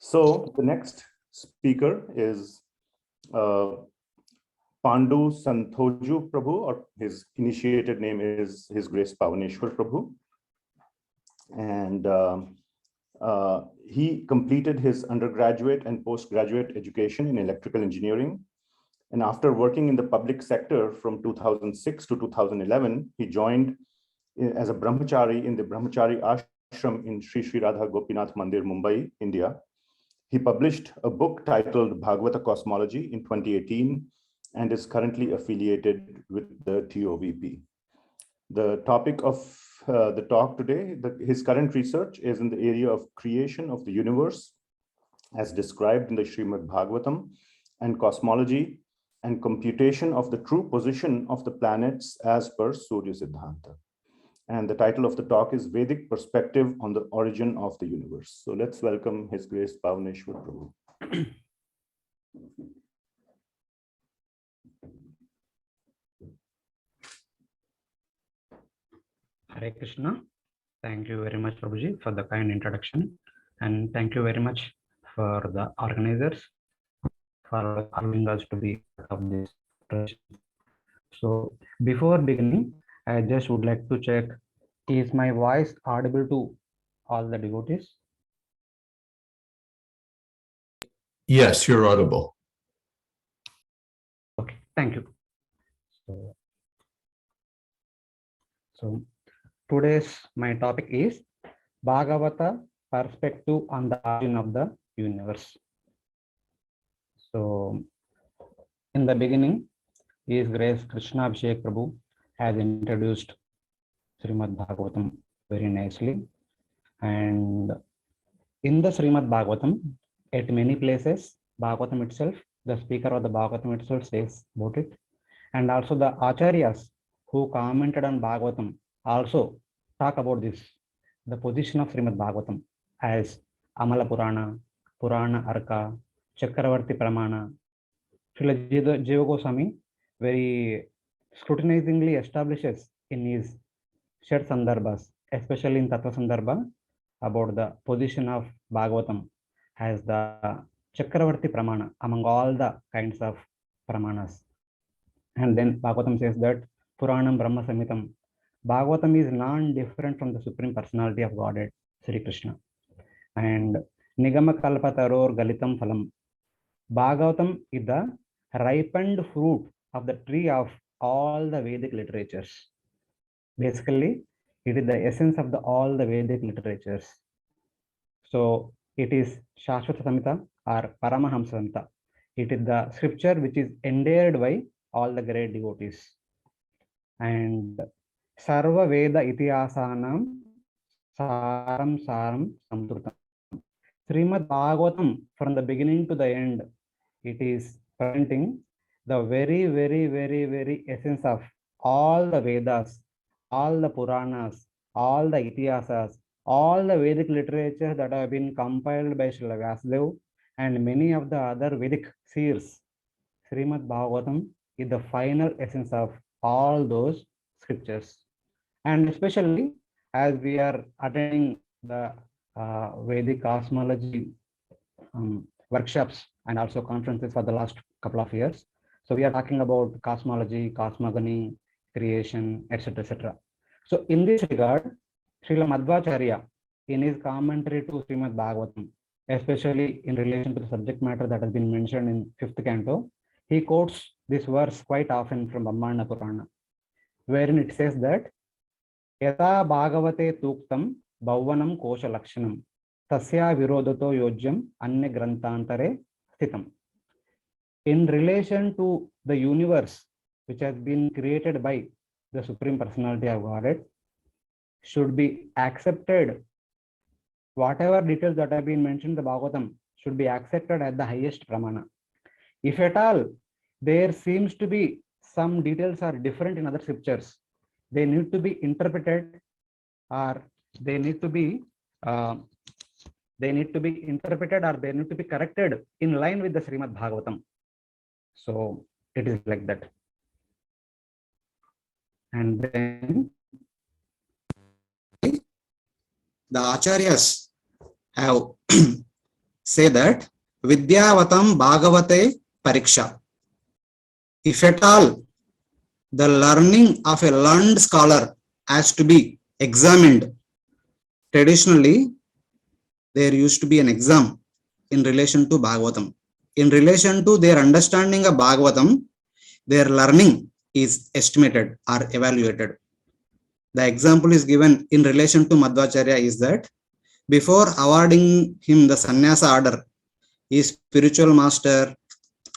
So the next speaker is Pandu Santhoju Prabhu, or his initiated name is His Grace Pavaneshwar Prabhu. And he completed his undergraduate and postgraduate education in electrical engineering. And after working in the public sector from 2006 to 2011, he joined as a brahmachari in the brahmachari ashram in Sri Sri Radha Gopinath Mandir, Mumbai, India. He published a book titled Bhagavata Cosmology in 2018 and is currently affiliated with the TOVP. The topic of the talk today, his current research is in the area of creation of the universe as described in the Srimad-Bhagavatam, and cosmology and computation of the true position of the planets as per Surya Siddhanta. And the title of the talk is Vedic Perspective on the Origin of the Universe. So let's welcome His Grace Pavaneshwar Prabhu. Hare Krishna. Thank you very much, Prabhuji, for the kind introduction. And thank you very much for the organizers for allowing us to be part of this. So before beginning, I just would like to check, is my voice audible to all the devotees? Yes, you're audible. Okay, thank you. So today's my topic is Bhagavata perspective on the origin of the universe. So in the beginning, His Grace Krishna Abhishek Prabhu has introduced Srimad-Bhagavatam very nicely. And in the Srimad-Bhagavatam, at many places, Bhagavatam itself, the speaker of the Bhagavatam itself says about it. And also the Acharyas who commented on Bhagavatam also talk about this, the position of Srimad-Bhagavatam as Amala Purana, Purana Arka, Chakravarti Pramana. Srila Jiva Goswami very scrutinizingly establishes in his Shat Sandarbhas, especially in Tattva Sandarbha, about the position of Bhagavatam as the Chakravarti Pramana among all the kinds of Pramanas. And then Bhagavatam says that Puranam Brahma Samhitam. Bhagavatam is non-different from the Supreme Personality of Godhead, Sri Krishna. And Nigama Kalpataror Galitam Phalam. Bhagavatam is the ripened fruit of the tree of all the Vedic literatures. Basically, it is the essence of all the Vedic literatures. So it is Shashvata Samhita or Paramahamsa Samhita. It is the scripture which is endeared by all the great devotees. And Sarva Veda Itihasanam Saram Samdrutam. Srimad-Bhagavatam, from the beginning to the end, it is presenting the very essence of all the Vedas, all the Puranas, all the Itihasas, all the Vedic literature that have been compiled by Srila Vyasadeva and many of the other Vedic seers. Srimad-Bhagavatam is the final essence of all those scriptures. And especially as we are attending the Vedic cosmology workshops and also conferences for the last couple of years. So we are talking about cosmology, cosmogony, creation, etc., etc. So in this regard, Srila Madhvacharya, in his commentary to Srimad Bhagavatam, especially in relation to the subject matter that has been mentioned in 5th canto, he quotes this verse quite often from Brahmana Purana, wherein it says that Yata Bhagavate Tuktam Bhavanam Kosha Lakshanam Tasya Virodato Yojyam Anya Grantantare Sthitam. In relation to the universe which has been created by the Supreme Personality of Godhead, should be accepted. Whatever details that have been mentioned in the Bhagavatam should be accepted at the highest pramana. If at all there seems to be some details are different in other scriptures, they need to be interpreted, or they need to be corrected in line with the Srimad-Bhagavatam. So it is like that. And then the Acharyas have say that Vidyavatam Bhagavate Pariksha. If at all the learning of a learned scholar has to be examined, traditionally there used to be an exam in relation to Bhagavatam. In relation to their understanding of Bhagavatam, their learning is estimated or evaluated. The example is given in relation to Madhvacharya is that before awarding him the sannyasa order, his spiritual master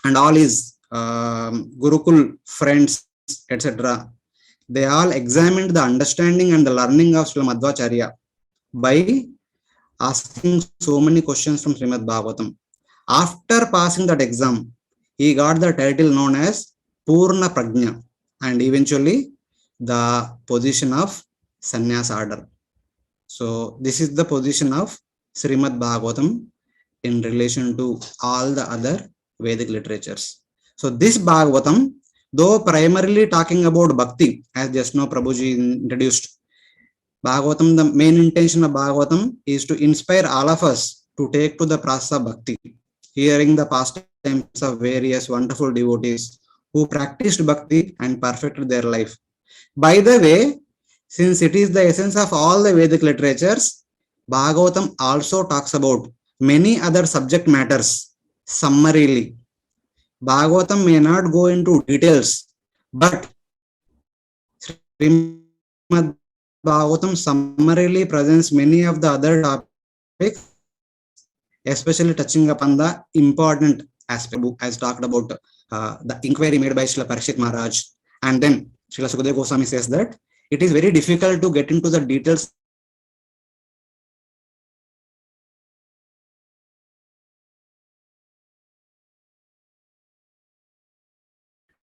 and all his Gurukul friends, etc., they all examined the understanding and the learning of Srila Madhvacharya by asking so many questions from Srimad-Bhagavatam. After passing that exam, he got the title known as Purna Prajna and eventually the position of sannyasa order. So this is the position of Srimad-Bhagavatam in relation to all the other Vedic literatures. So this Bhagavatam, though primarily talking about bhakti, as just now Prabhuji introduced, Bhagavatam, the main intention of Bhagavatam is to inspire all of us to take to the process of bhakti, hearing the pastimes of various wonderful devotees who practiced bhakti and perfected their life. By the way, since it is the essence of all the Vedic literatures, Bhagavatam also talks about many other subject matters summarily. Bhagavatam may not go into details, but Srimad Bhagavatam summarily presents many of the other topics, especially touching upon the important aspect, as talked about the inquiry made by Srila Parikshit Maharaj. And then Srila Sukadeva Goswami says that it is very difficult to get into the details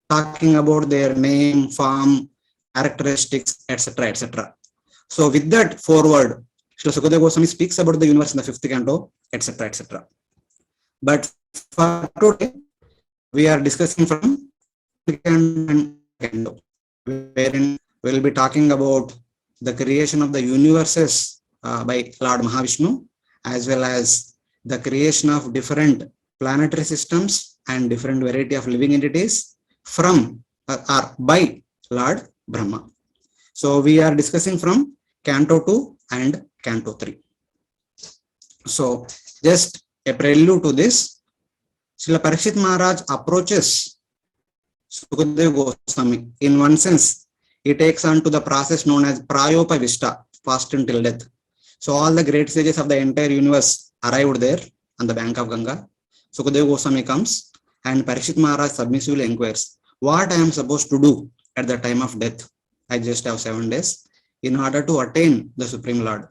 talking about their name, form, characteristics, etc., etc. So with that forward, Srila Sukadeva Goswami speaks about the universe in the 5th canto, etc., etc. But for today, we are discussing from canto, wherein we will be talking about the creation of the universes by Lord Mahavishnu, as well as the creation of different planetary systems and different variety of living entities from or by Lord Brahma. So we are discussing from Canto 2 and Canto 3. So just a prelude to this, Srila Parikshit Maharaj approaches Sukadeva Goswami. In one sense, he takes on to the process known as Prayopavishta, fast until death. So all the great sages of the entire universe arrived there on the bank of Ganga. Sukadeva Goswami comes and Parikshit Maharaj submissively inquires, what I am supposed to do at the time of death? I just have 7 days in order to attain the Supreme Lord.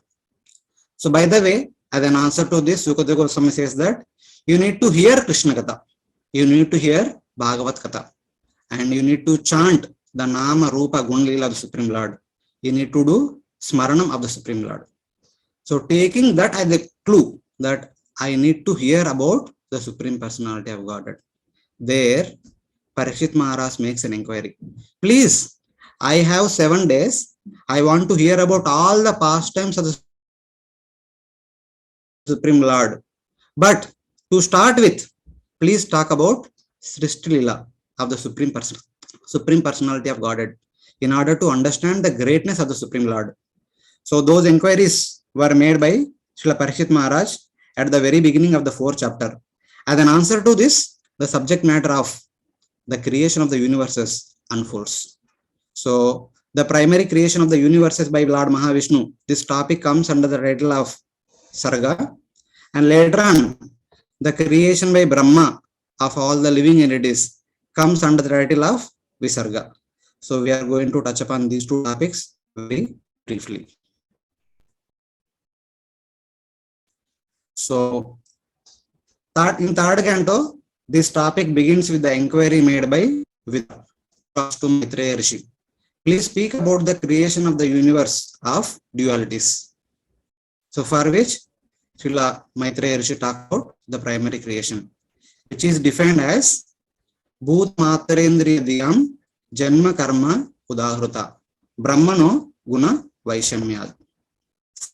So by the way, as an answer to this, Sukadeva Goswami says that you need to hear Krishna Katha, you need to hear Bhagavat Katha, and you need to chant the Nama, Rupa, Gunlila of the Supreme Lord. You need to do Smaranam of the Supreme Lord. So taking that as a clue that I need to hear about the Supreme Personality of Godhead, there Parikshit Maharaj makes an inquiry. Please, I have 7 days. I want to hear about all the pastimes of the Supreme Lord. But to start with, please talk about Srishti Lila of the Supreme Personality of Godhead in order to understand the greatness of the Supreme Lord. So those inquiries were made by Srila Parikshit Maharaj at the very beginning of the 4th chapter. As an answer to this, the subject matter of the creation of the universes unfolds. So the primary creation of the universes by Lord Mahavishnu, this topic comes under the title of Sarga, and later on the creation by Brahma of all the living entities comes under the title of Visarga. So we are going to touch upon these 2 topics very briefly. So in 3rd canto, this topic begins with the inquiry made by Vidyapitha to Maitreya Rishi. Please speak about the creation of the universe of dualities. So for which Srila Maitreya Rishi talked about the primary creation, which is defined as Bhut Matarendriya Diyam Janma Karma Udahruta Brahmano Guna Vaishamyad.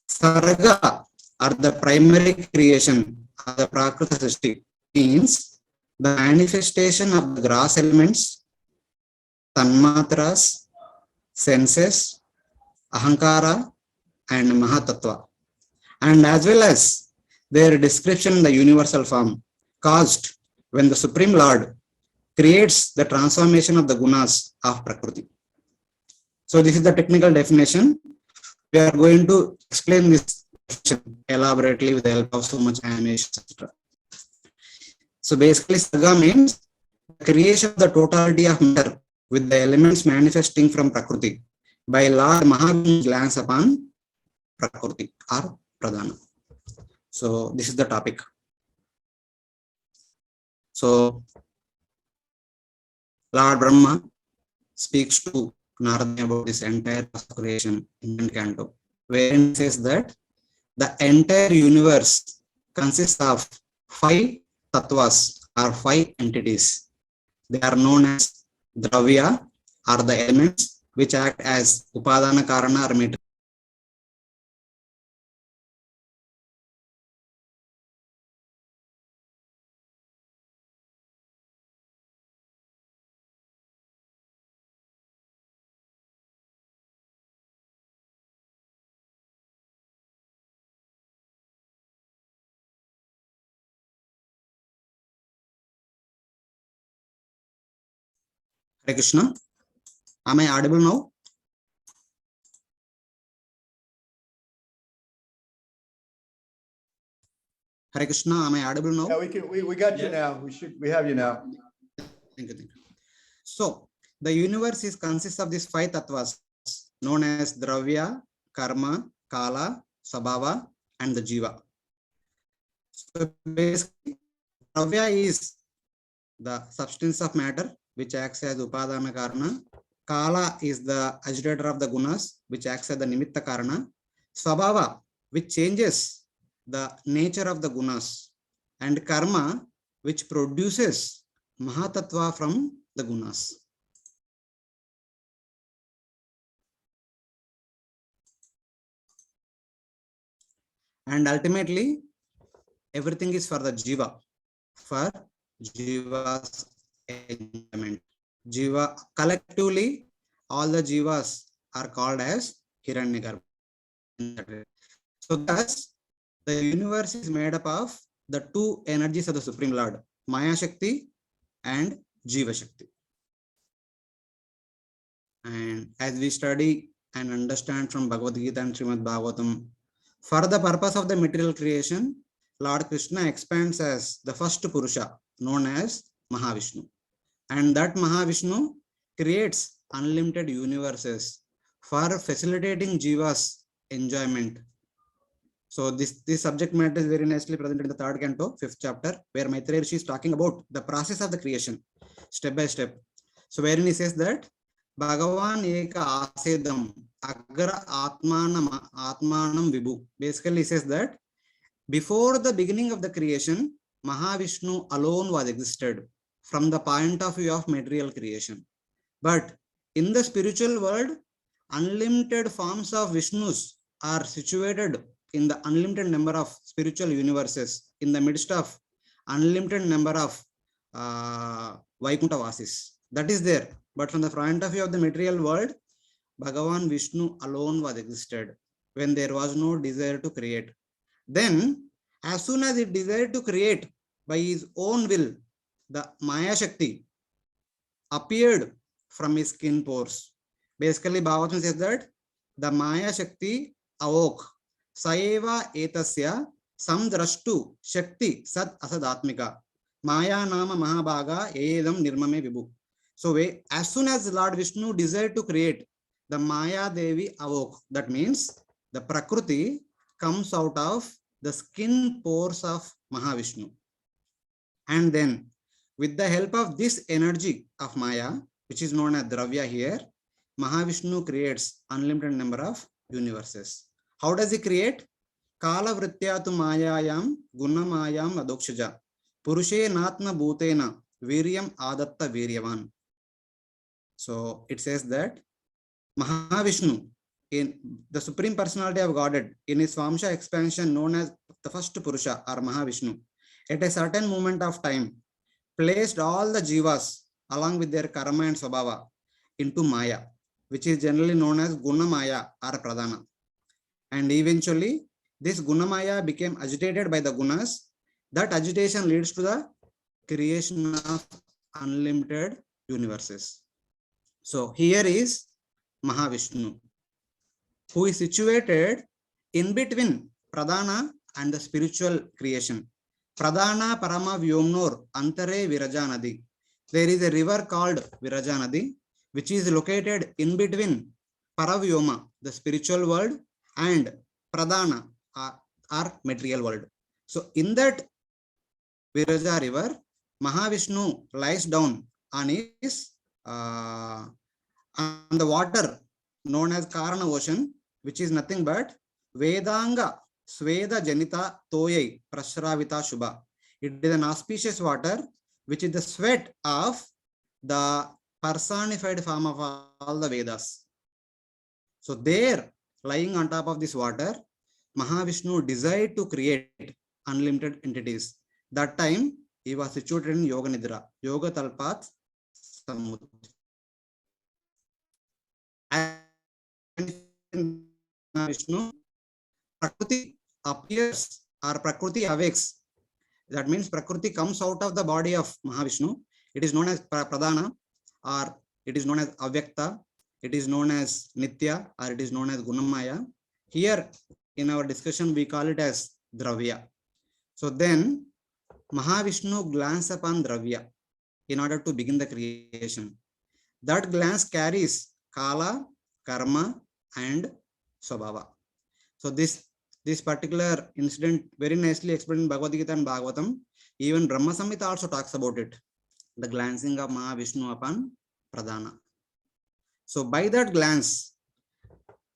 Sarga are the primary creation the Prakriti Srishti means the manifestation of the gross elements, tanmatras, senses, ahankara, and mahatattva, and as well as their description in the universal form caused when the Supreme Lord creates the transformation of the gunas of Prakriti. So this is the technical definition. We are going to explain this elaborately with the help of so much animation, etc. So basically, Sarga means the creation of the totality of matter with the elements manifesting from Prakriti by Lord Mahavishnu glance upon Prakriti or Pradhana. So this is the topic. So Lord Brahma speaks to Narada about this entire creation in the canto, wherein he says that the entire universe consists of 5 tattvas or 5 entities. They are known as dravya or the elements which act as upadana karana or material. Hare Krishna. Am I audible now? Hare Krishna. Am I audible now? Yeah, we got you now. We have you now. Thank you. So the universe consists of these 5 tattvas known as dravya, karma, kala, sabhava, and the jiva. So basically, dravya is the substance of matter which acts as upadana karana. Kala is the agitator of the gunas which acts as the nimitta karana. Sabhava, which changes the nature of the gunas, and karma, which produces mahatattva from the gunas. And ultimately, everything is for the jiva, for jiva's enjoyment. Jiva, collectively, all the jivas are called as Hiranyagarbha. So thus, the universe is made up of the 2 energies of the Supreme Lord, Maya Shakti and Jiva Shakti. And as we study and understand from Bhagavad Gita and Srimad-Bhagavatam, for the purpose of the material creation, Lord Krishna expands as the first Purusha, known as Mahavishnu. And that Mahavishnu creates unlimited universes for facilitating Jiva's enjoyment. So this subject matter is very nicely presented in the 3rd canto, 5th chapter, where Maitreya Rishi is talking about the process of the creation, step by step. So wherein he says that Bhagavan eka asedam agra atmanam vibhu. Basically he says that before the beginning of the creation, Mahavishnu alone was existed from the point of view of material creation. But in the spiritual world, unlimited forms of Vishnus are situated in the unlimited number of spiritual universes, in the midst of unlimited number of Vaikuntha Vasis. That is there. But from the point of view of the material world, Bhagavan Vishnu alone was existed when there was no desire to create. Then, as soon as he desired to create by his own will, the Maya Shakti appeared from his skin pores. Basically, Bhagavatam says that the Maya Shakti awoke. Saeva etasya samdrashtu shakti sat asadatmika. Maya nama mahabhaga edam nirmame vibhu. So, as soon as Lord Vishnu desired to create, the Maya Devi awoke. That means the Prakriti comes out of the skin pores of Mahavishnu. And then, with the help of this energy of Maya, which is known as Dravya here, Mahavishnu creates unlimited number of universes. How does he create? Kala vrityatu mayayam gunamayam adokshaja purushe natma bhutena viryam adatta viryavan. So it says that Mahavishnu in the Supreme Personality of Godhead, in his Vamsha expansion known as the first Purusha or Mahavishnu, at a certain moment of time, placed all the jivas along with their karma and swabhava into Maya, which is generally known as Guna Maya or Pradhana. And eventually, this Guna Maya became agitated by the gunas. That agitation leads to the creation of unlimited universes. So here is Mahavishnu, who is situated in between Pradhana and the spiritual creation. Pradhana Parama Vyomnor Antare Virajanadi. There is a river called Virajanadi, which is located in between Paravyoma, the spiritual world, and Pradhana, or material world. So in that Viraja river, Mahavishnu lies down on his on the water known as Karana ocean, which is nothing but Vedanga Sweda Janita Toyai Prashravita Shubha. It is an auspicious water which is the sweat of the personified form of all the Vedas. So there, lying on top of this water, Mahavishnu desired to create unlimited entities. That time, he was situated in Yoga Nidra, Yoga Talpat Samudra. And Vishnu, Prakriti appears or Prakriti awakes. That means Prakriti comes out of the body of Mahavishnu. It is known as Pradhana, or it is known as Avyakta, it is known as Nitya, or it is known as Gunamaya. Here in our discussion, we call it as Dravya. So then Mahavishnu glance upon Dravya in order to begin the creation. That glance carries Kala, Karma, and Swabhava. So this particular incident very nicely explained in Bhagavad Gita and Bhagavatam. Even Brahma Samhita also talks about it, the glancing of Mahavishnu upon Pradhana. So by that glance,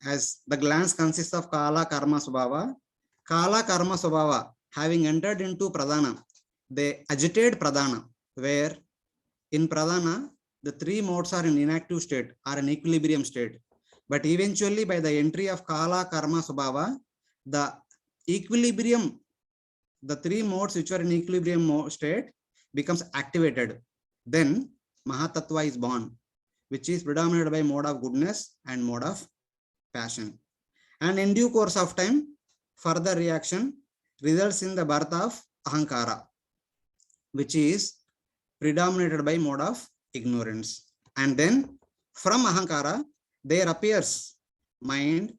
as the glance consists of Kala, Karma, Swabhava, Kala, Karma, Swabhava having entered into Pradhana, they agitate Pradhana, where in Pradhana, the three modes are in inactive state or an equilibrium state. But eventually by the entry of Kala, Karma, Swabhava, the equilibrium, the three modes which are in equilibrium state becomes activated. Then Mahatattva is born, which is predominated by mode of goodness and mode of passion. And in due course of time, further reaction results in the birth of Ahankara, which is predominated by mode of ignorance. And then from Ahankara, there appears mind,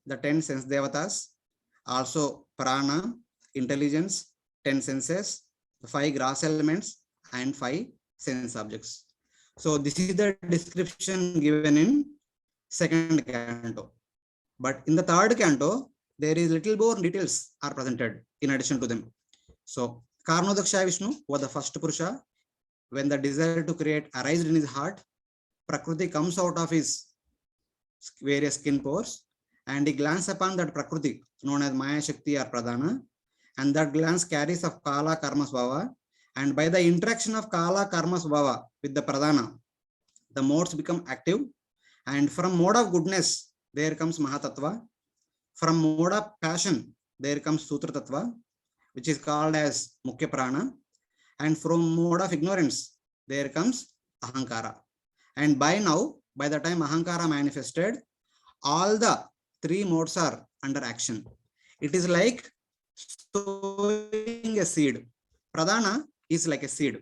the 10 sense devatas, also prana, intelligence, 10 senses, the 5 gross elements, and 5 sense objects. So this is the description given in second canto. But in the third canto, there is little more details are presented in addition to them. So Karnodaksha Vishnu was the first Purusha. When the desire to create arises in his heart, Prakriti comes out of his various skin pores, and he glances upon that Prakriti known as Maya Shakti or Pradhana, and that glance carries of Kala, Karma, Swabhava, and by the interaction of Kala, Karma, Swabhava with the Pradhana, the modes become active, and from mode of goodness, there comes Mahatattva. From mode of passion, there comes Sutra Tattva, which is called as Mukhya Prana, and from mode of ignorance, there comes Ahankara. And by now, by the time Ahankara manifested, all the three modes are under action. It is like sowing a seed. Pradhana is like a seed,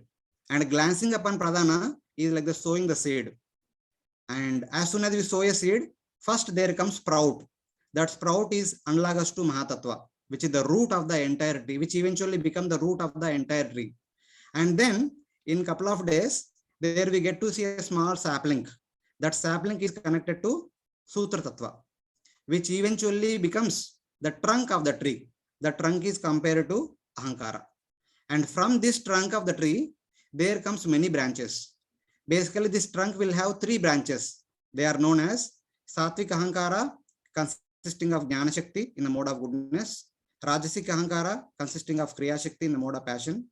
and glancing upon Pradhana is like the sowing the seed. And as soon as we sow a seed, first there comes sprout. That sprout is analogus to Mahatattva, which is the root of the entire tree, which eventually becomes the root of the entire tree. And then in couple of days, there we get to see a small sapling. That sapling is connected to Sutra Tattva, which eventually becomes the trunk of the tree. The trunk is compared to Ahankara. And from this trunk of the tree, there comes many branches. Basically, this trunk will have 3 branches. They are known as Satvik Ahankara, consisting of Jnana Shakti in the mode of goodness, Rajasik Ahankara, consisting of Kriya Shakti in the mode of passion,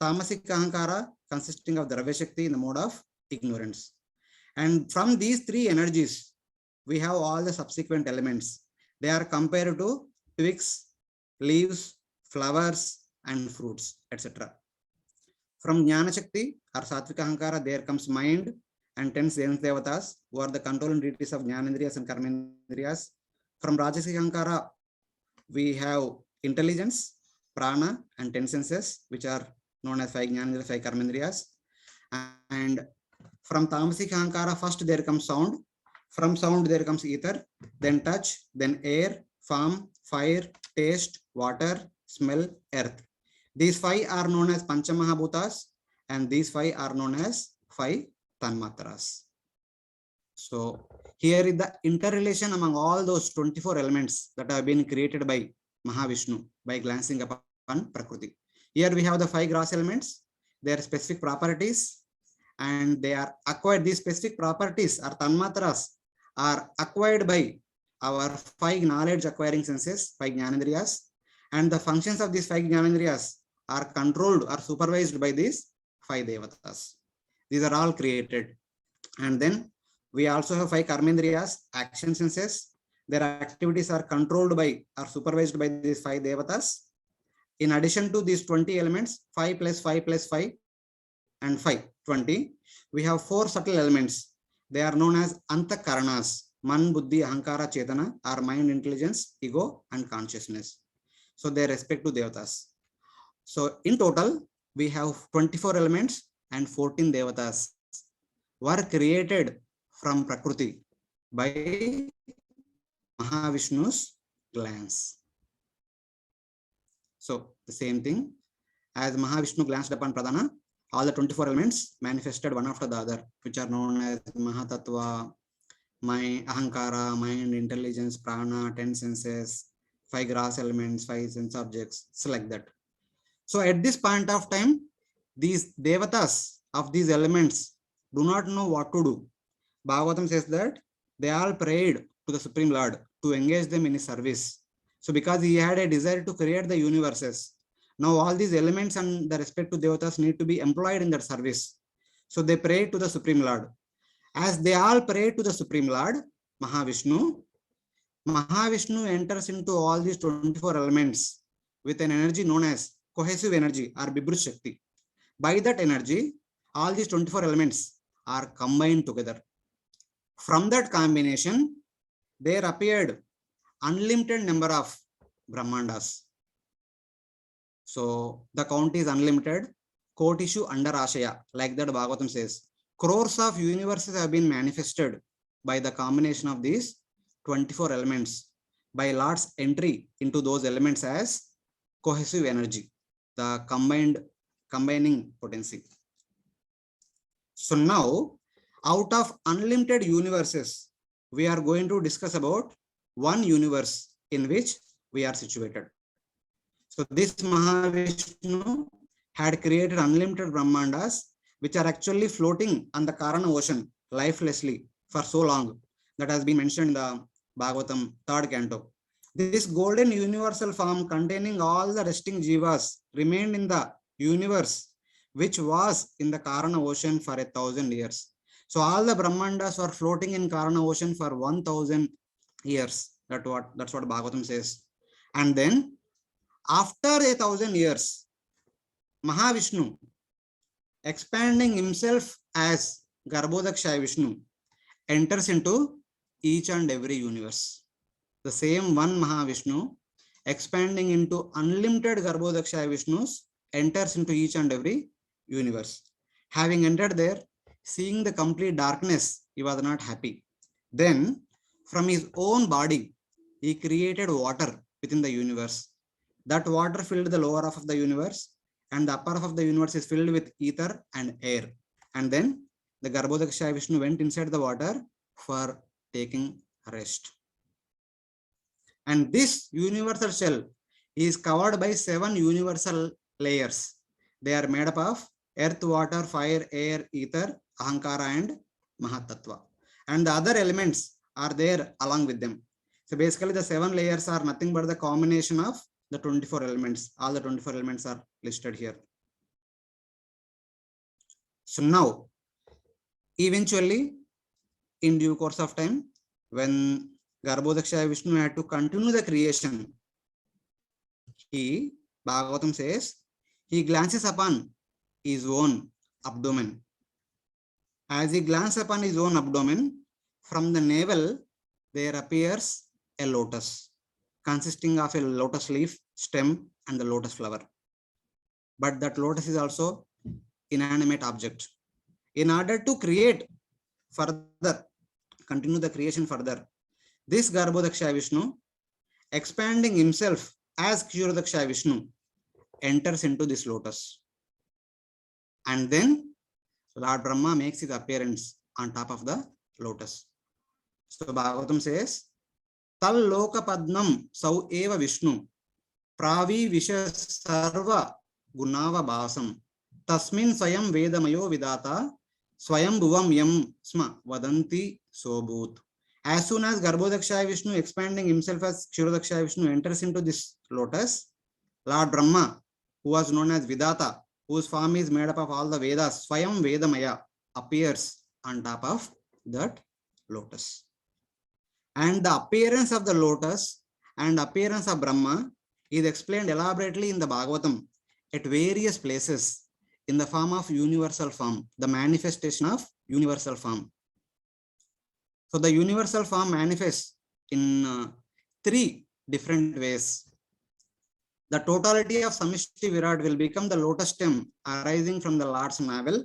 Tamasic Ahankara, consisting of Dravya Shakti in the mode of ignorance. And from these 3 energies, we have all the subsequent elements. They are compared to twigs, leaves, flowers, and fruits, etc. From Jnana Shakti or Satvika Ahankara, there comes mind and 10 Devatas, who are the controlling deities of Jnanendriyas and Karmendriyas. From Rajasic Ahankara, we have intelligence, prana, and 10 senses, which are known as 5 Jnanendriyas, 5 Karmendriyas. And from Tamasic Ahankara, first there comes sound. From sound, there comes ether, then touch, then air, form, fire, taste, water, smell, earth. These 5 are known as Panchamahabhutas, and these 5 are known as 5 Tanmatras. So here is the interrelation among all those 24 elements that have been created by Mahavishnu by glancing upon Prakriti. Here we have the 5 gross elements, their specific properties, and they are acquired. These specific properties or Tanmatras are acquired by our 5 knowledge acquiring senses, 5 Jnanendriyas, and the functions of these 5 Jnanendriyas are controlled or supervised by these 5 Devatas. These are all created. And then we also have 5 Karmendriyas, action senses. Their activities are controlled by or supervised by these 5 Devatas. In addition to these 20 elements, 5 plus 5 plus 5 and 5, 20, we have 4 subtle elements. They are known as Antakaranas, Man, Buddhi, Ahankara, Chetana, or mind, intelligence, ego, and consciousness. So they respect to Devatas. So in total, we have 24 elements and 14 Devatas were created from Prakriti by Mahavishnu's glance. So the same thing, as Mahavishnu glanced upon Pradhana, all the 24 elements manifested one after the other, which are known as Mahatattva, mind, Ahankara, mind, intelligence, prana, 10 senses, 5 gross elements, 5 sense objects, so like that. So at this point of time, these Devatas of these elements do not know what to do. Bhagavatam says that they all prayed to the Supreme Lord to engage them in his service. So because he had a desire to create the universes, now all these elements and the respective Devatas need to be employed in that service. So they prayed to the Supreme Lord. As they all prayed to the Supreme Lord, Mahavishnu enters into all these 24 elements with an energy known as cohesive energy or Bibrush Shakti. By that energy, all these 24 elements are combined together. From that combination, there appeared unlimited number of Brahmandas. So the count is unlimited. Kotishu under Ashaya, like that Bhagavatam says. Crores of universes have been manifested by the combination of these 24 elements, by Lord's entry into those elements as cohesive energy, the combining potency. So now, out of unlimited universes, we are going to discuss about one universe in which we are situated. So this Mahavishnu had created unlimited Brahmandas, which are actually floating on the Karana ocean lifelessly for so long. That has been mentioned in the Bhagavatam 3rd canto. This golden universal form containing all the resting jivas remained in the universe, which was in the Karana ocean for 1,000 years. So all the Brahmandas were floating in Karana ocean for 1,000 years. That's what Bhagavatam says. And then after 1,000 years, Mahavishnu, expanding himself as Garbhodakshaya Vishnu, enters into each and every universe. The same one Mahavishnu, expanding into unlimited Garbhodakshaya Vishnus, enters into each and every universe. Having entered there, seeing the complete darkness, he was not happy. Then, from his own body, he created water within the universe. That water filled the lower half of the universe, and the upper half of the universe is filled with ether and air. And then the Garbhodakshaya Vishnu went inside the water for taking rest. And this universal shell is covered by 7 universal layers. They are made up of earth, water, fire, air, ether, Ahankara, and Mahatattva. And the other elements are there along with them. So basically the 7 layers are nothing but the combination of the 24 elements. All the 24 elements are listed here. So now, eventually, in due course of time, when Garbhodakshaya Vishnu had to continue the creation, Bhagavatam says, he glances upon his own abdomen. As he glances upon his own abdomen, from the navel, there appears a lotus, consisting of a lotus leaf, stem, and the lotus flower. But that lotus is also inanimate object. In order to create further, continue the creation further, this Garbhodakshaya Vishnu, expanding himself as Kshirodakshaya Vishnu, enters into this lotus. And then Lord Brahma makes his appearance on top of the lotus. So Bhagavatam says, Tal Loka Padnam Sau Eva Vishnu Pravi Visha Sarva Gunava Basam Tasmin Swayam Vedamayo Vidata Swayam Bhuvam Yam Sma Vadanti Sobhut. As soon as Garbhodakshaya Vishnu, expanding himself as Kshirodakshaya Vishnu, enters into this lotus, Lord Brahma, who was known as Vidata, whose form is made up of all the Vedas, Swayam Vedamaya, appears on top of that lotus. And the appearance of the lotus and appearance of Brahma is explained elaborately in the Bhagavatam at various places in the form of universal form, the manifestation of universal form. So the universal form manifests in three different ways. The totality of Samishti Virat will become the lotus stem arising from the Lord's navel,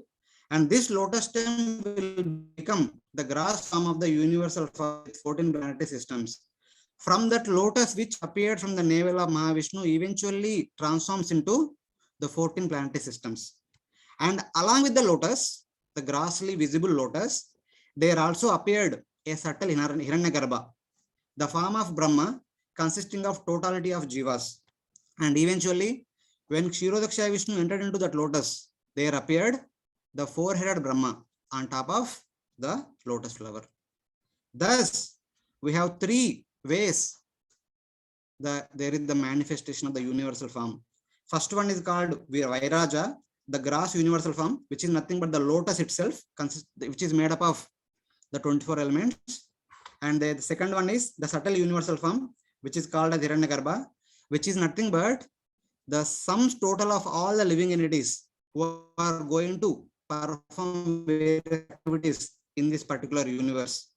and this lotus stem will become the gross form of the universal form with 14 planetary systems. From that lotus which appeared from the navel of Mahavishnu eventually transforms into the 14 planetary systems. And along with the lotus, the grossly visible lotus, there also appeared a subtle Hiranyagarbha, the form of Brahma consisting of totality of jivas. And eventually, when Kshirodakshaya Vishnu entered into that lotus, there appeared the four-headed Brahma on top of the lotus flower. Thus, we have three ways that there is the manifestation of the universal form. First one is called Vairaja, the gross universal form, which is nothing but the lotus itself, which is made up of the 24 elements. And the second one is the subtle universal form, which is called as Hiranyagarbha, which is nothing but the sum total of all the living entities who are going to perform various activities in this particular universe.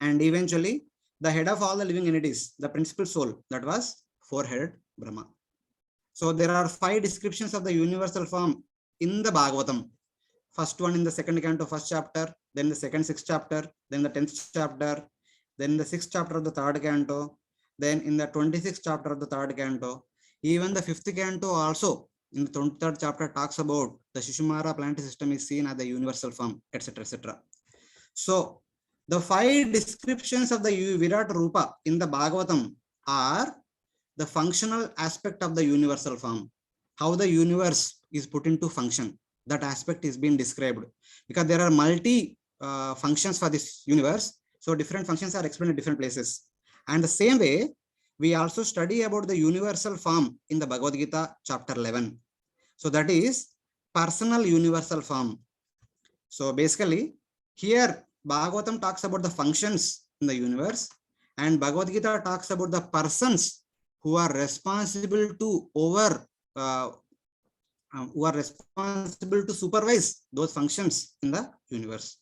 And eventually, the head of all the living entities, the principal soul, that was four-headed Brahma. So there are 5 descriptions of the universal form in the Bhagavatam. First one in the second canto, first chapter, then the second 6th chapter, then the 10th chapter, then the 6th chapter of the 3rd canto, then in the 26th chapter of the 3rd canto, even the 5th canto also in the 23rd chapter talks about the Shishumara planetary system is seen as the universal form, etc. etc. So the 5 descriptions of the Virat Rupa in the Bhagavatam are the functional aspect of the universal form, how the universe is put into function. That aspect is being described because there are multi functions for this universe. So different functions are explained in different places. And the same way, we also study about the universal form in the Bhagavad Gita chapter 11. So that is personal universal form. So basically here Bhagavatam talks about the functions in the universe and Bhagavad Gita talks about the persons who are responsible to supervise those functions in the universe.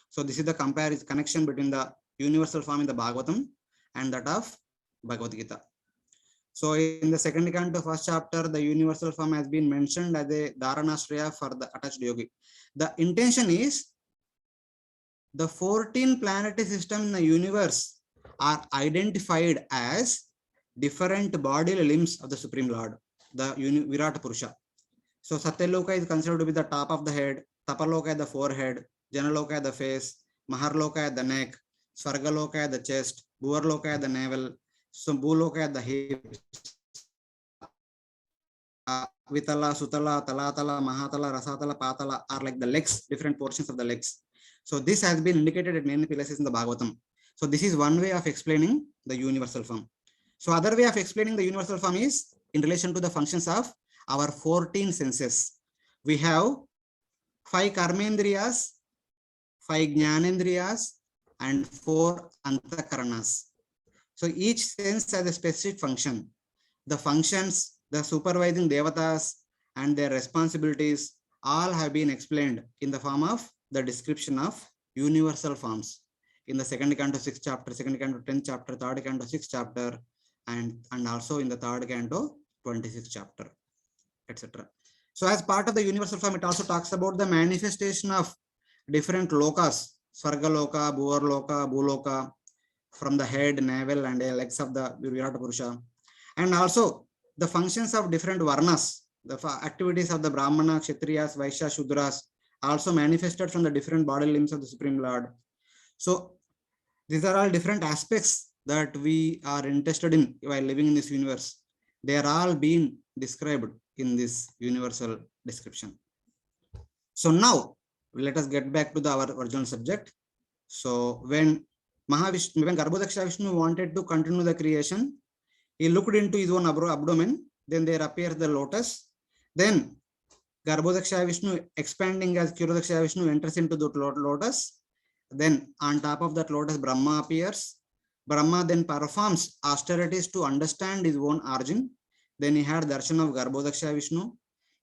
So this is the connection between the universal form in the Bhagavatam and that of Bhagavad Gita. So in the second canto, first chapter, the universal form has been mentioned as a Dharanashraya for the attached yogi. The intention is the 14 planetary systems in the universe are identified as different bodily limbs of the Supreme Lord, the Virata Purusha. So Satyaloka is considered to be the top of the head, Tapaloka at the forehead, Janaloka at the face, Maharloka at the neck, Svargaloka at the chest, Bhuvarloka at the navel, Bhuloka at the hips, Vitala, Sutala, Talatala, Mahatala, Rasatala, Patala are like the legs, different portions of the legs. So this has been indicated at many places in the Bhagavatam. So this is one way of explaining the universal form. So other way of explaining the universal form is in relation to the functions of our 14 senses. We have 5 karmendriyas, 5 jnanendriyas, and 4 antakaranas. So each sense has a specific function. The functions, the supervising devatas and their responsibilities all have been explained in the form of the description of universal forms in the second canto 6th chapter, second canto 10th chapter, third canto 6th chapter, and also in the third canto 26th chapter, etc. So as part of the universal form, it also talks about the manifestation of different lokas, Svargaloka, Bhuvarloka, Bhuloka, from the head, navel, and legs of the Virata Purusha, and also the functions of different varnas, the activities of the Brahmana, Kshatriyas, Vaishya, Shudras, also manifested from the different body limbs of the Supreme Lord. So these are all different aspects that we are interested in while living in this universe. They are all being described in this universal description. So now let us get back to our original subject. So when Garbhodaksha Vishnu wanted to continue the creation, he looked into his own abdomen. Then there appears the lotus. Then Garbhodaksha Vishnu, expanding as Kshirodaksha Vishnu, enters into the lotus. Then on top of that lotus, Brahma appears. Brahma then performs austerities to understand his own origin. Then he had darshan of Garbhodaksha Vishnu.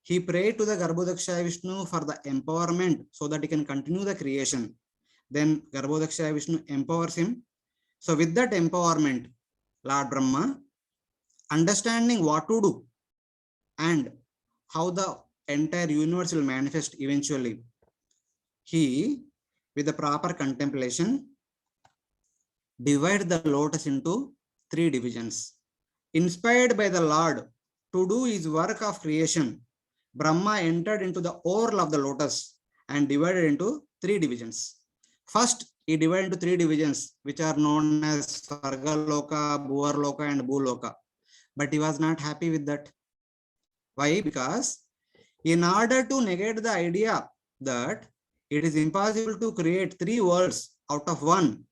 He prayed to the Garbhodaksha Vishnu for the empowerment so that he can continue the creation. Then Garbhodaksha Vishnu empowers him. So with that empowerment, Lord Brahma, understanding what to do and how the entire universe will manifest eventually, he, with the proper contemplation, divided the lotus into 3 divisions. Inspired by the Lord to do his work of creation, Brahma entered into the oral of the lotus and divided into 3 divisions. First, he divided into 3 divisions, which are known as Svargaloka, Bhuvarloka, and Bhuloka. But he was not happy with that. Why? Because in order to negate the idea that it is impossible to create 3 worlds out of 1,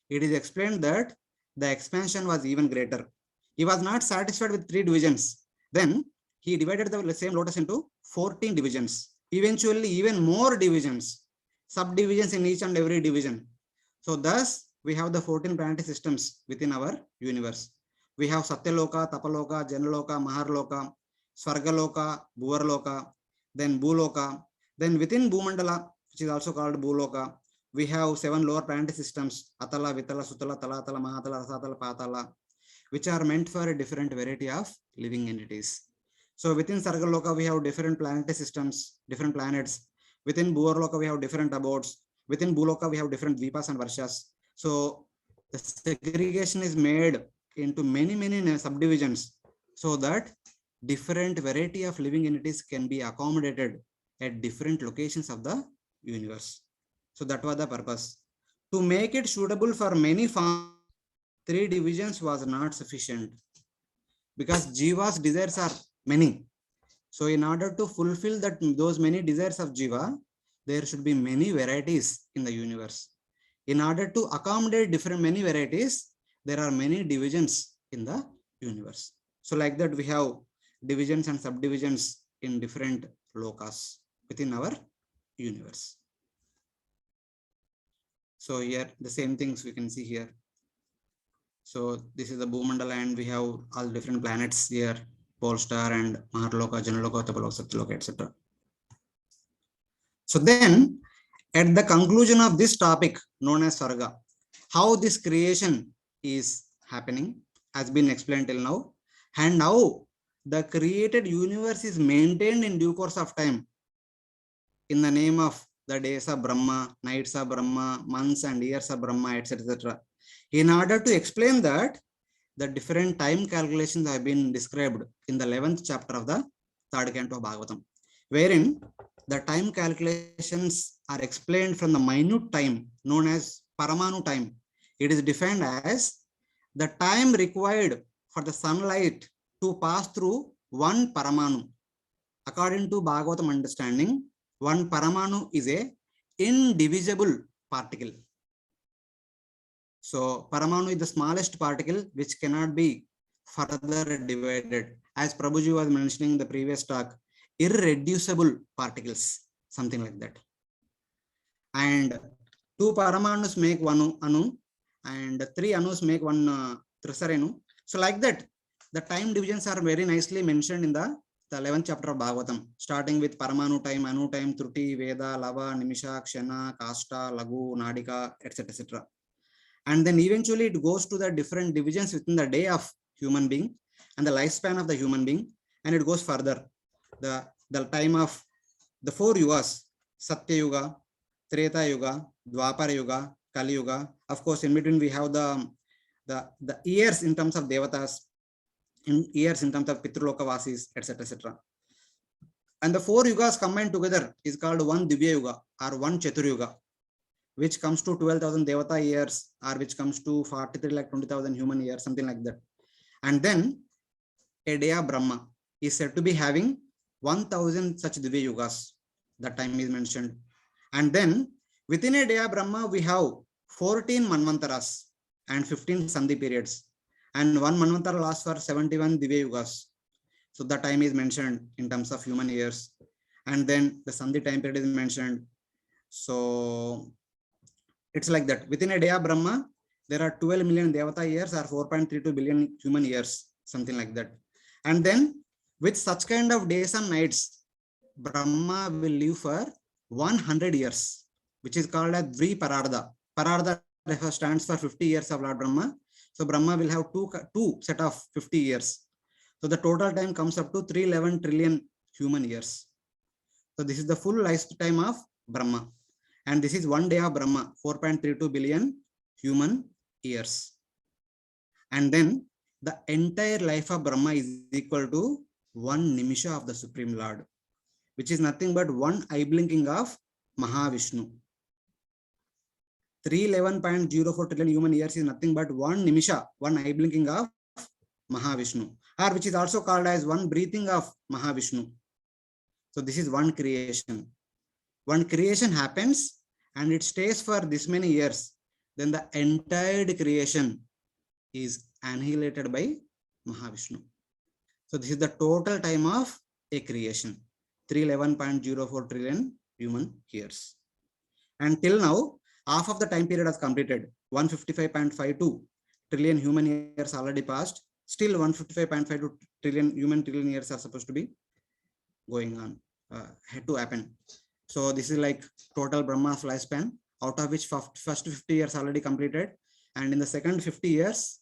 it is explained that the expansion was even greater. He was not satisfied with 3 divisions. Then he divided the same lotus into 14 divisions. Eventually, even more divisions, subdivisions in each and every division. So thus, we have the 14 planetary systems within our universe. We have Satyaloka, Tapaloka, Janaloka, Maharloka, Svargaloka, Bhuvarloka, then Bhuloka. Then within Bhumandala, which is also called Bhuloka, we have 7 lower planetary systems, Atala, Vitala, Sutala, Talatala, Mahatala, Rasatala, Patala, which are meant for a different variety of living entities. So within Sargaloka, we have different planetary systems, different planets. Within Bhuvarloka, we have different abodes. Within Bhuloka, we have different Dvipas and Varshas. So the segregation is made into many subdivisions so that different variety of living entities can be accommodated at different locations of the universe. So that was the purpose. To make it suitable for many forms, 3 divisions was not sufficient because Jiva's desires are many. So in order to fulfill those many desires of Jiva, there should be many varieties in the universe. In order to accommodate many varieties, there are many divisions in the universe. So like that, we have divisions and subdivisions in different lokas within our universe. So here, the same things we can see here. So this is the Bhumandala, and we have all different planets here, Polestar and Maharloka, Janaloka, Tapaloka, Satyaloka, etc. So then, at the conclusion of this topic known as Sarga, how this creation is happening has been explained till now, and how the created universe is maintained in due course of time in the name of the days of Brahma, nights of Brahma, months and years of Brahma, etc. In order to explain that, the different time calculations have been described in the 11th chapter of the 3rd canto of Bhagavatam, wherein the time calculations are explained from the minute time known as Paramanu time. It is defined as the time required for the sunlight to pass through 1 Paramanu. According to Bhagavatam understanding, 1 Paramanu is a indivisible particle. So Paramanu is the smallest particle which cannot be further divided. As Prabhuji was mentioning in the previous talk, irreducible particles, something like that. And 2 Paramanus make 1 Anu, and 3 Anus make 1 Trisarenu. So like that, the time divisions are very nicely mentioned in the 11th chapter of Bhagavatam, starting with Paramanu time, Anu time, Truti, Veda, Lava, Nimisha, Kshana, Kasta, Lagu, Nadika, etc. etc. And then eventually it goes to the different divisions within the day of human being and the lifespan of the human being, and it goes further. The time of the 4 yugas, Satya Yuga, Treta Yuga, Dwapara Yuga, Kali Yuga. Of course, in between we have the years in terms of Devatas, in years in terms of Pitrulokavasis, etc. etc. And the 4 yugas combined together is called one Divya Yuga or one Chatur Yuga, which comes to 12,000 Devata years, or which comes to 43,20,000 human years, something like that. And then a day of Brahma is said to be having 1,000 such Divya Yugas. That time is mentioned. And then within a day of Brahma, we have 14 Manvantaras and 15 Sandhi periods. And one Manvantara lasts for 71 Divya Yugas. So the time is mentioned in terms of human years. And then the Sandhi time period is mentioned. So it's like that. Within a day of Brahma, there are 12 million Devata years or 4.32 billion human years, something like that. And then with such kind of days and nights, Brahma will live for 100 years, which is called as Dvipararda. Pararda stands for 50 years of Lord Brahma. So Brahma will have two set of 50 years. So the total time comes up to 311 trillion human years. So this is the full lifetime of Brahma. And this is one day of Brahma, 4.32 billion human years. And then the entire life of Brahma is equal to 1 Nimisha of the Supreme Lord, which is nothing but one eye blinking of Mahavishnu. 311.04 trillion human years is nothing but 1 Nimisha, one eye blinking of Mahavishnu, or which is also called as one breathing of Mahavishnu. So this is one creation. One creation happens and it stays for this many years. Then the entire creation is annihilated by Mahavishnu. So this is the total time of a creation, 311.04 trillion human years. And till now, half of the time period has completed. 155.52 trillion human years already passed. Still 155.52 trillion human years are supposed to be going on, had to happen. So this is like total Brahma's lifespan, out of which first 50 years already completed. And in the second 50 years,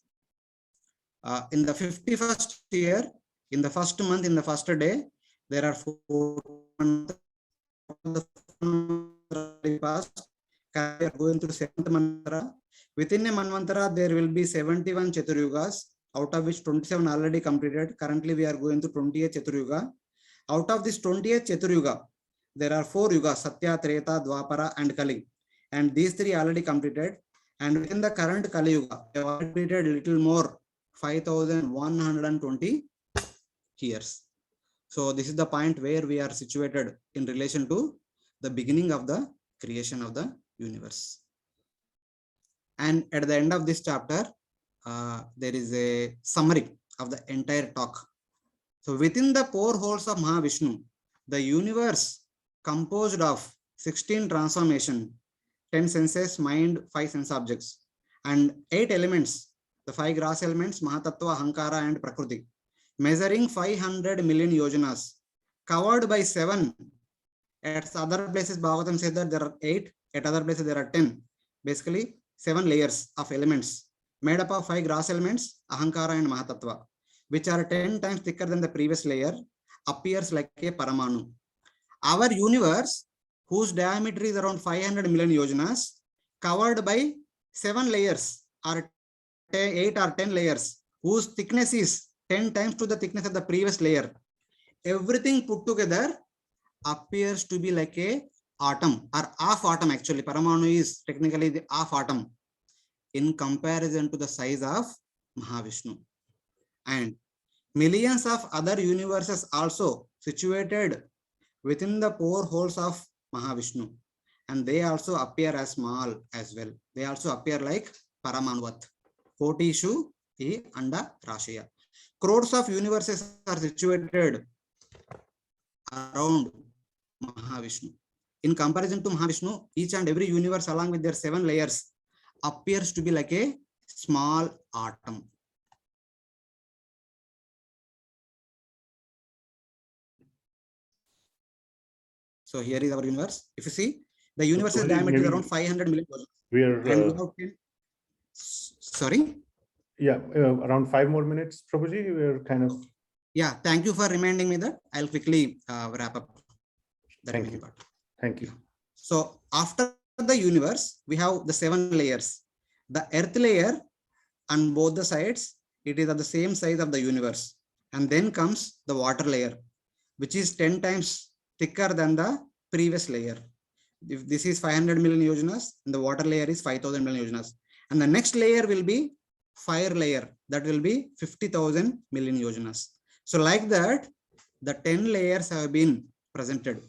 in the 51st year, in the first month, in the first day, there are 4 months passed. We are going to 7th mantra. Within a manvantara, there will be 71 Chaturyugas, out of which 27 already completed. Currently, we are going to 28th Chaturyuga. Out of this 28th Chaturyuga, there are 4 yugas, Satya, Treta, Dwapara, and Kali. And these 3 already completed. And within the current Kali Yuga, they have completed little more, 5,120 years. So this is the point where we are situated in relation to the beginning of the creation of the universe. And at the end of this chapter, there is a summary of the entire talk. So within the 4 holes of Mahavishnu, the universe composed of 16 transformation, 10 senses, mind, 5 sense objects, and 8 elements, the 5 gross elements, Mahatattva, Ahankara, and Prakriti, measuring 500 million yojanas, covered by 7. At other places, Bhagavatam says that there are 8, at other places there are 10. Basically, 7 layers of elements made up of 5 gross elements, Ahankara and Mahatattva, which are 10 times thicker than the previous layer, appears like a Paramanu. Our universe, whose diameter is around 500 million yojanas, covered by 7 layers or 8 or 10 layers, whose thickness is 10 times to the thickness of the previous layer. Everything put together appears to be like a atom or half atom. Actually, Paramanu is technically the half atom in comparison to the size of Mahavishnu. And millions of other universes also situated within the 4 holes of Mahavishnu, and they also appear as small as well. They also appear like Paramanuvat. Kotishu e anda rashaya. Crores of universes are situated around Mahavishnu. in comparison to Mahavishnu, each and every universe along with their 7 layers appears to be like a small atom. So here is our universe. If you see, the universe's diameter is around 500 million. We are sorry. Yeah, around 5 more minutes, Prabhuji. We're kind of. Yeah, thank you for reminding me that. I'll quickly wrap up the remaining part. Thank you. So after the universe, we have the 7 layers. The earth layer on both the sides, it is of the same size of the universe. And then comes the water layer, which is 10 times thicker than the previous layer. If this is 500 million yojanas, and the water layer is 5,000 million yojanas. And the next layer will be fire layer, that will be 50,000 million yojanas. So like that, the 10 layers have been presented.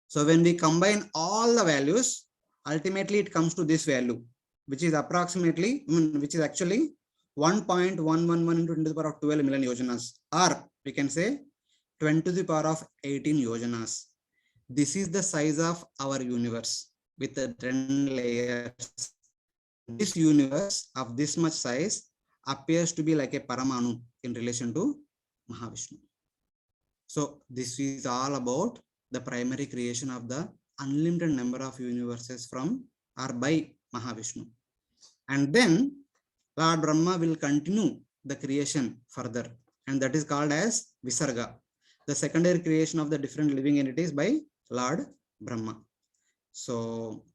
So when we combine all the values, ultimately it comes to this value, which is approximately, which is actually 1.111 into 10 to the power of 12 million yojanas, or we can say 20 to the power of 18 yojanas. This is the size of our universe with the 10 layers. This universe of this much size appears to be like a paramanu in relation to Mahavishnu. So this is all about the primary creation of the unlimited number of universes from or by Mahavishnu. And then Lord Brahma will continue the creation further, and that is called as Visarga, the secondary creation of the different living entities by Lord Brahma. So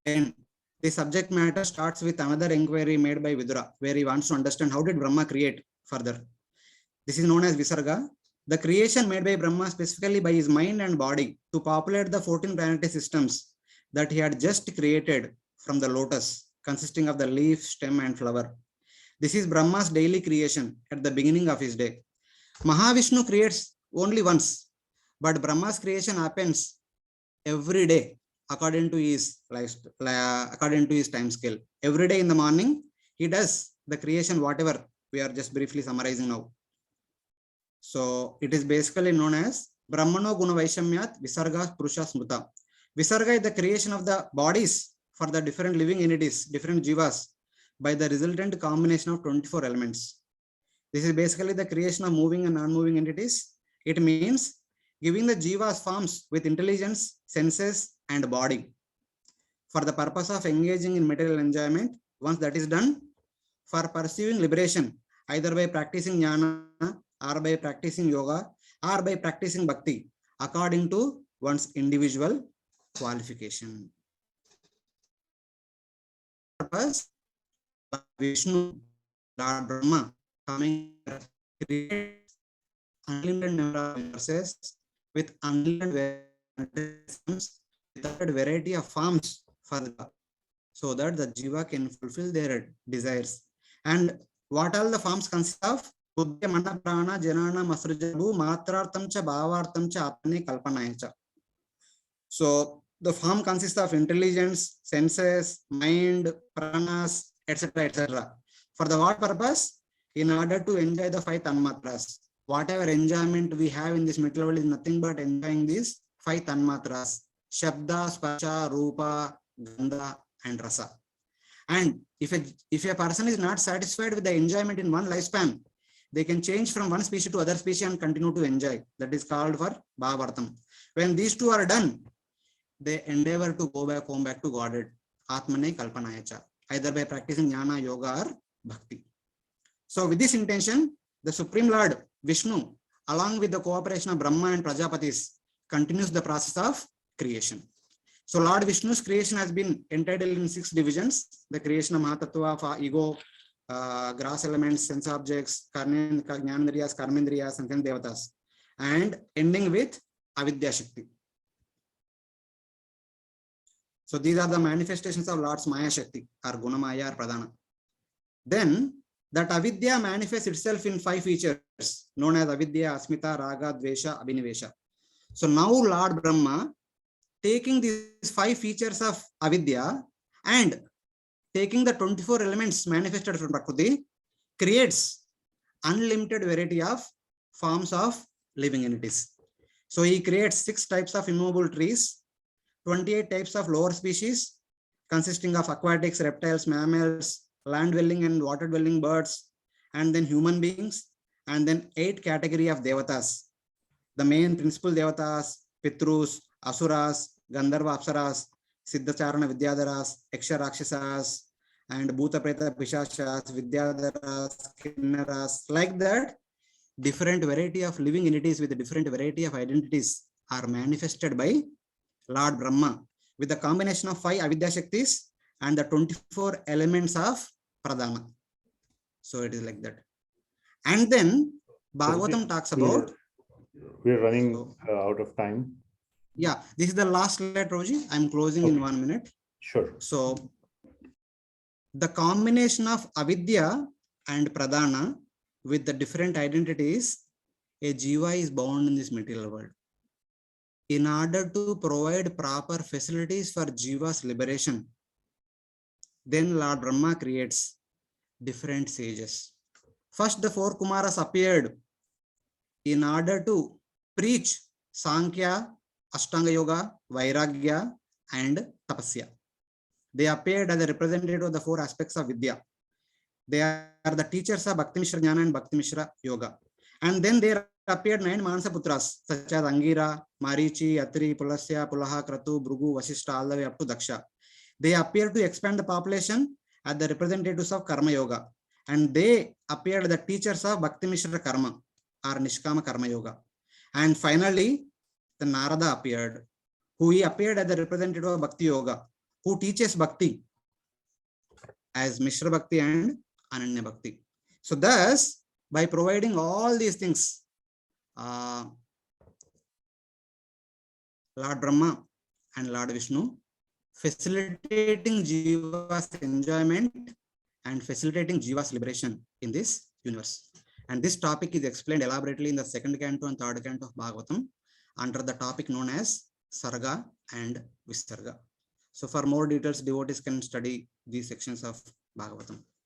and the subject matter starts with another inquiry made by Vidura, where he wants to understand how did Brahma create further. This is known as Visarga, the creation made by Brahma specifically by his mind and body to populate the 14 planetary systems that he had just created from the lotus, consisting of the leaf, stem, and flower. This is Brahma's daily creation at the beginning of his day. Mahavishnu creates only once, but Brahma's creation happens every day according to his time scale. Every day in the morning, he does the creation, whatever we are just briefly summarizing now. So it is basically known as Brahmano Guna Vaishamyat Visarga Purusha Smruta. Visarga is the creation of the bodies for the different living entities, different jivas, by the resultant combination of 24 elements. This is basically the creation of moving and non-moving entities. It means giving the jivas forms with intelligence, senses, and body for the purpose of engaging in material enjoyment. Once that is done, for pursuing liberation, either by practicing jnana, or by practicing yoga, or by practicing bhakti, according to one's individual qualification. Purpose, Vishnu, Lord Brahma, coming create unlimited number of universes with unlimited variety of forms for the, so that the jiva can fulfill their desires. And what all the forms consist of? Buddha, Mana, Prana, Janana, Masrujabu, Matrartam cha, Bhavartam cha, Atmane, Kalpanaya cha. So the form consists of intelligence, senses, mind, pranas, etc., etc. For the what purpose? In order to enjoy the 5 tanmatras. Whatever enjoyment we have in this material world is nothing but enjoying these 5 tanmatras: Shabda, Sparsha, Rupa, Gandha, and Rasa. And if a person is not satisfied with the enjoyment in one lifespan, they can change from one species to other species and continue to enjoy. That is called for Bhavavartam. When these two are done, they endeavor to go back home, back to Godhead, Atmane Kalpanayacha, either by practicing jnana, yoga, or bhakti. So with this intention, the Supreme Lord Vishnu, along with the cooperation of Brahma and Prajapatis, continues the process of creation. So Lord Vishnu's creation has been entitled in 6 divisions: the creation of Mahatattva, for ego, gross elements, sense objects, Jnanendriyas, Karmendriyas, and then Devatas, and ending with Avidya Shakti. So these are the manifestations of Lord's Maya Shakti, or Gunamaya, or Pradhana. Then that Avidya manifests itself in 5 features known as Avidya, Asmita, Raga, Dvesha, Abhinivesha. So now Lord Brahma, taking these 5 features of Avidya and taking the 24 elements manifested from Prakriti, creates unlimited variety of forms of living entities. So he creates 6 types of immovable trees, 28 types of lower species consisting of aquatics, reptiles, mammals, land-dwelling and water-dwelling birds, and then human beings, and then 8 category of devatas. The main principal devatas, Pitrus, Asuras, Gandharva Apsaras, Siddhacharana Vidyadharas, Yaksha Rakshasas, and Bhuta Preta Pishachas, Vidyadharas, Kinnaras, like that. Different variety of living entities with a different variety of identities are manifested by Lord Brahma with the combination of 5 Avidya Shaktis and the 24 elements of Pradhana. So it is like that. And then Bhagavatam talks about. We're running out of time. Yeah, this is the last slide, Roji. I'm closing in 1 minute. Sure. So the combination of Avidya and Pradhana with the different identities, a Jiva is bound in this material world. In order to provide proper facilities for Jiva's liberation, then Lord Brahma creates different sages. First, the 4 Kumaras appeared in order to preach Sankhya, Ashtanga Yoga, Vairagya, and Tapasya. They appeared as a representative of the 4 aspects of Vidya. They are the teachers of Bhakti Mishra Jnana and Bhakti Mishra Yoga. And then there appeared 9 Manasa Putras, such as Angira, Marichi, Atri, Pulasya, Pulaha, Kratu, Bhrugu, Vasishta, all the way up to Daksha. They appeared to expand the population as the representatives of Karma Yoga. And they appeared the teachers of Bhakti Mishra Karma or Nishkama Karma Yoga. And finally, the Narada appeared, who he appeared as the representative of Bhakti Yoga, who teaches Bhakti as Mishra Bhakti and Ananya Bhakti. So thus, by providing all these things, Lord Brahma and Lord Vishnu, facilitating Jiva's enjoyment and facilitating Jiva's liberation in this universe. And this topic is explained elaborately in the 2nd canto and 3rd canto of Bhagavatam under the topic known as Sarga and Visarga. So for more details, devotees can study these sections of Bhagavatam.